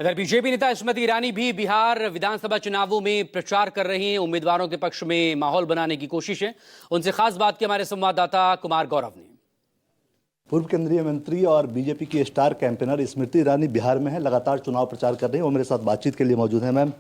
इधर बीजेपी नेता स्मृति ईरानी भी बिहार विधानसभा चुनावों में प्रचार कर रही हैं। उम्मीदवारों के पक्ष में माहौल बनाने की कोशिश है। उनसे खास बात की हमारे संवाददाता कुमार गौरव ने। पूर्व केंद्रीय मंत्री और बीजेपी की स्टार कैंपेनर स्मृति ईरानी बिहार में है, लगातार चुनाव प्रचार कर रही हैं। वो मेरे साथ बातचीत के लिए मौजूद है। मैम,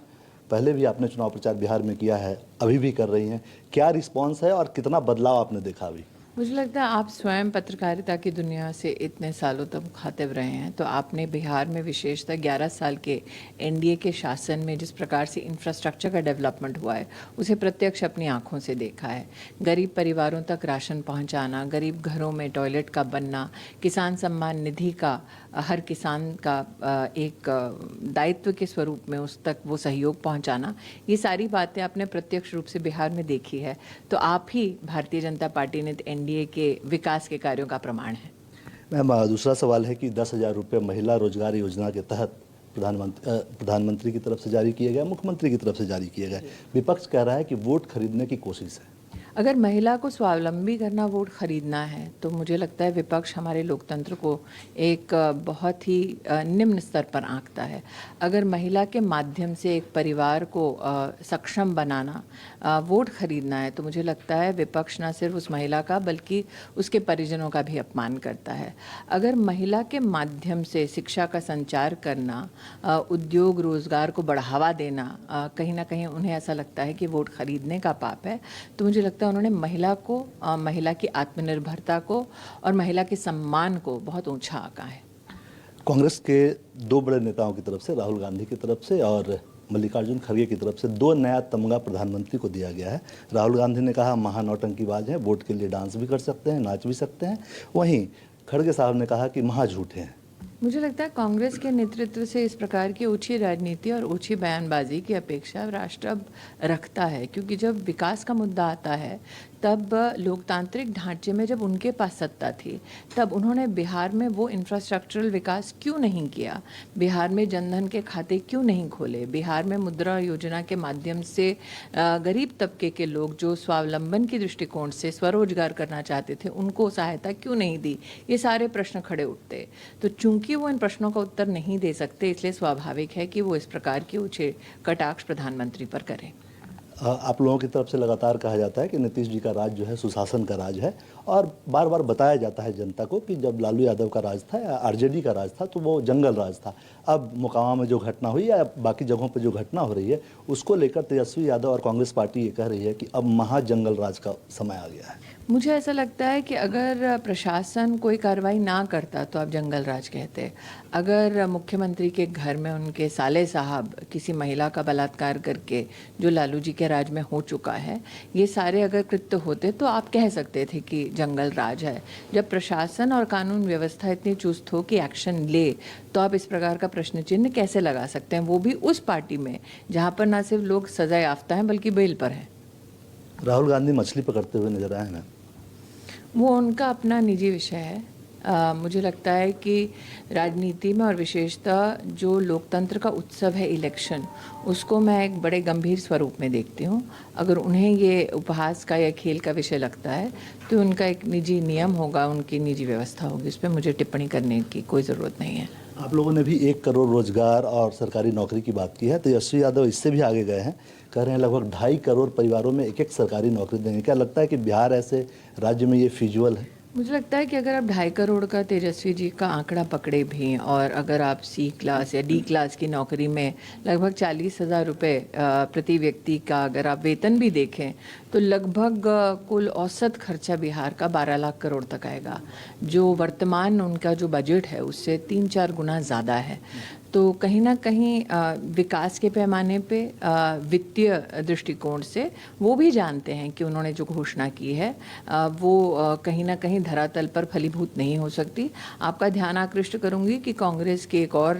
पहले भी आपने चुनाव प्रचार बिहार में किया है, अभी भी कर रही हैं, क्या रिस्पॉन्स है और कितना बदलाव आपने देखा अभी? मुझे लगता है आप स्वयं पत्रकारिता की दुनिया से इतने सालों तक मुखातिब रहे हैं, तो आपने बिहार में विशेषतः 11 साल के एनडीए के शासन में जिस प्रकार से इंफ्रास्ट्रक्चर का डेवलपमेंट हुआ है उसे प्रत्यक्ष अपनी आंखों से देखा है। गरीब परिवारों तक राशन पहुंचाना, गरीब घरों में टॉयलेट का बनना, किसान सम्मान निधि का हर किसान का एक दायित्व के स्वरूप में उस तक वो सहयोग पहुंचाना, ये सारी बातें आपने प्रत्यक्ष रूप से बिहार में देखी है। तो आप ही भारतीय जनता पार्टी ने एनडीए के विकास के कार्यों का प्रमाण है। मैम, दूसरा सवाल है कि 10,000 रुपये महिला रोजगार योजना के तहत प्रधानमंत्री की तरफ से जारी किए गए, मुख्यमंत्री की तरफ से जारी किए गए। विपक्ष कह रहा है कि वोट खरीदने की कोशिश है। अगर महिला को स्वावलंबी करना वोट खरीदना है तो मुझे लगता है विपक्ष हमारे लोकतंत्र को एक बहुत ही निम्न स्तर पर आंकता है। अगर महिला के माध्यम से एक परिवार को सक्षम बनाना वोट खरीदना है तो मुझे लगता है विपक्ष न सिर्फ उस महिला का बल्कि उसके परिजनों का भी अपमान करता है। अगर महिला के माध्यम से शिक्षा का संचार करना, उद्योग रोजगार को बढ़ावा देना कहीं ना कहीं उन्हें ऐसा लगता है कि वोट खरीदने का पाप है, तो मुझे लगता है उन्होंने महिला को, महिला की आत्मनिर्भरता को और महिला के सम्मान को बहुत ऊंचा आंका है। कांग्रेस के दो बड़े नेताओं की तरफ से, राहुल गांधी की तरफ से और मल्लिकार्जुन खड़गे की तरफ से, दो नया तमगा प्रधानमंत्री को दिया गया है। राहुल गांधी ने कहा महानौटंकीबाज हैं, वोट के लिए डांस भी कर सकते हैं, नाच भी सकते हैं। वहीं खड़गे साहब ने कहा कि महाझूठे हैं। मुझे लगता है कांग्रेस के नेतृत्व से इस प्रकार की ऊंची राजनीति और ऊंची बयानबाजी की अपेक्षा राष्ट्र अब रखता है, क्योंकि जब विकास का मुद्दा आता है तब लोकतांत्रिक ढांचे में जब उनके पास सत्ता थी तब उन्होंने बिहार में वो इंफ्रास्ट्रक्चरल विकास क्यों नहीं किया, बिहार में जनधन के खाते क्यों नहीं खोले, बिहार में मुद्रा योजना के माध्यम से गरीब तबके के लोग जो स्वावलंबन की दृष्टिकोण से स्वरोजगार करना चाहते थे उनको सहायता क्यों नहीं दी, ये सारे प्रश्न खड़े उठते। तो चूंकि वो इन प्रश्नों का उत्तर नहीं दे सकते, इसलिए स्वाभाविक है कि वो इस प्रकार के ऊंचे कटाक्ष प्रधानमंत्री पर करें। आप लोगों की तरफ से लगातार कहा जाता है कि नीतीश जी का राज जो है सुशासन का राज है, और बार बार बताया जाता है जनता को कि जब लालू यादव का राज था या आरजेडी का राज था तो वो जंगल राज था। अब मोकामा में जो घटना हुई या बाकी जगहों पर जो घटना हो रही है उसको लेकर तेजस्वी यादव और कांग्रेस पार्टी ये कह रही है कि अब महाजंगल राज का समय आ गया है। मुझे ऐसा लगता है कि अगर प्रशासन कोई कार्रवाई ना करता तो आप जंगल राज कहते। अगर मुख्यमंत्री के घर में उनके साले साहब किसी महिला का बलात्कार करके, जो लालू जी के राज में हो चुका है, ये सारे अगर कृत्य होते तो आप कह सकते थे कि जंगल राज है। जब प्रशासन और कानून व्यवस्था इतनी चुस्त हो कि एक्शन ले तो आप इस प्रकार का प्रश्न चिन्ह कैसे लगा सकते हैं, वो भी उस पार्टी में जहाँ पर ना सिर्फ लोग सजा याफ्ता हैं बल्कि बेल पर हैं। राहुल गांधी मछली पकड़ते हुए नजर आए हैं। वो उनका अपना निजी विषय है। मुझे लगता है कि राजनीति में और विशेषतः जो लोकतंत्र का उत्सव है इलेक्शन, उसको मैं एक बड़े गंभीर स्वरूप में देखती हूँ। अगर उन्हें ये उपहास का या खेल का विषय लगता है तो उनका एक निजी नियम होगा, उनकी निजी व्यवस्था होगी, इस पर मुझे टिप्पणी करने की कोई ज़रूरत नहीं है। आप लोगों ने भी 1 करोड़ रोजगार और सरकारी नौकरी की बात की है। तेजस्वी यादव इससे भी आगे गए हैं, कह रहे हैं लगभग 2.5 करोड़ परिवारों में एक सरकारी नौकरी देंगे। क्या लगता है कि बिहार ऐसे राज्य में ये फिजुअल है? मुझे लगता है कि अगर आप 2.5 करोड़ का तेजस्वी जी का आंकड़ा पकड़े भी और अगर आप C क्लास या D क्लास की नौकरी में लगभग 40,000 रुपये प्रति व्यक्ति का अगर आप वेतन भी देखें तो लगभग कुल औसत खर्चा बिहार का 12 लाख करोड़ तक आएगा, जो वर्तमान उनका जो बजट है उससे 3-4 गुना ज़्यादा है। तो कहीं ना कहीं विकास के पैमाने पे, वित्तीय दृष्टिकोण से वो भी जानते हैं कि उन्होंने जो घोषणा की है वो कहीं ना कहीं धरातल पर फलीभूत नहीं हो सकती। आपका ध्यान आकृष्ट करूंगी कि कांग्रेस के एक और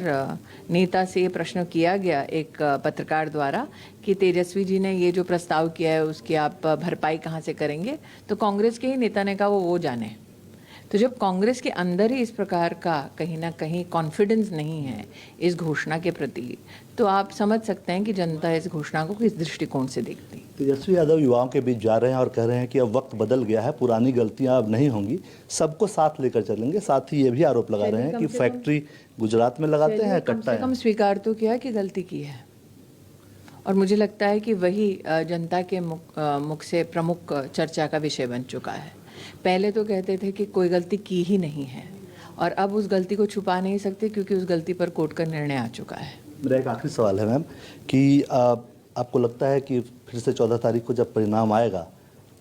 नेता से ये प्रश्न किया गया एक पत्रकार द्वारा कि तेजस्वी जी ने ये जो प्रस्ताव किया है उसकी आप भरपाई कहाँ से करेंगे, तो कांग्रेस के ही नेता ने कहा वो जाने। तो जब कांग्रेस के अंदर ही इस प्रकार का कहीं ना कहीं कॉन्फिडेंस नहीं है इस घोषणा के प्रति, तो आप समझ सकते हैं कि जनता इस घोषणा को किस दृष्टिकोण से देखती। तेजस्वी यादव युवाओं के बीच जा रहे हैं और कह रहे हैं कि अब वक्त बदल गया है, पुरानी गलतियां अब नहीं होंगी, सबको साथ लेकर चलेंगे। साथ ही ये भी आरोप लगा रहे हैं कि फैक्ट्री गुजरात में लगाते हैं, कम कट्टा से कम स्वीकार तो किया कि गलती की है, और मुझे लगता है कि वही जनता के मुख से प्रमुख चर्चा का विषय बन चुका है। पहले तो कहते थे कि कोई गलती की ही नहीं है, और अब उस गलती को छुपा नहीं सकते क्योंकि उस गलती पर कोर्ट का निर्णय आ चुका है। मेरा एक आखिरी सवाल है मैम कि आपको लगता है कि फिर से 14 तारीख को जब परिणाम आएगा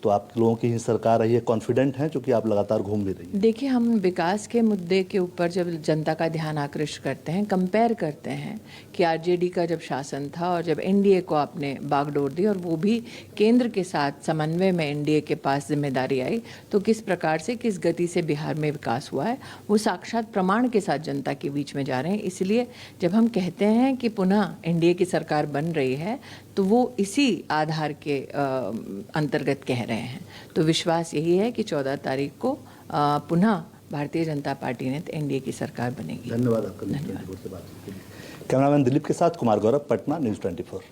तो आप लोगों की ही सरकार है, ये कॉन्फिडेंट हैं क्योंकि आप लगातार घूम भी रही हैं? देखिए, हम विकास के मुद्दे के ऊपर जब जनता का ध्यान आकृष्ट करते हैं, कंपेयर करते हैं कि आरजेडी का जब शासन था और जब एनडीए को आपने बागडोर दी और वो भी केंद्र के साथ समन्वय में एनडीए के पास जिम्मेदारी आई, तो किस प्रकार से किस गति से बिहार में विकास हुआ है, वो साक्षात प्रमाण के साथ जनता के बीच में जा रहे हैं। इसलिए जब हम कहते हैं कि पुनः एनडीए की सरकार बन रही है, तो वो इसी आधार के अंतर्गत कह रहे हैं। तो विश्वास यही है कि 14 तारीख को पुनः भारतीय जनता पार्टी ने एनडीए की सरकार बनेगी। धन्यवाद आपका। कैमरामैन दिलीप के साथ कुमार गौरव, पटना, न्यूज़ 24।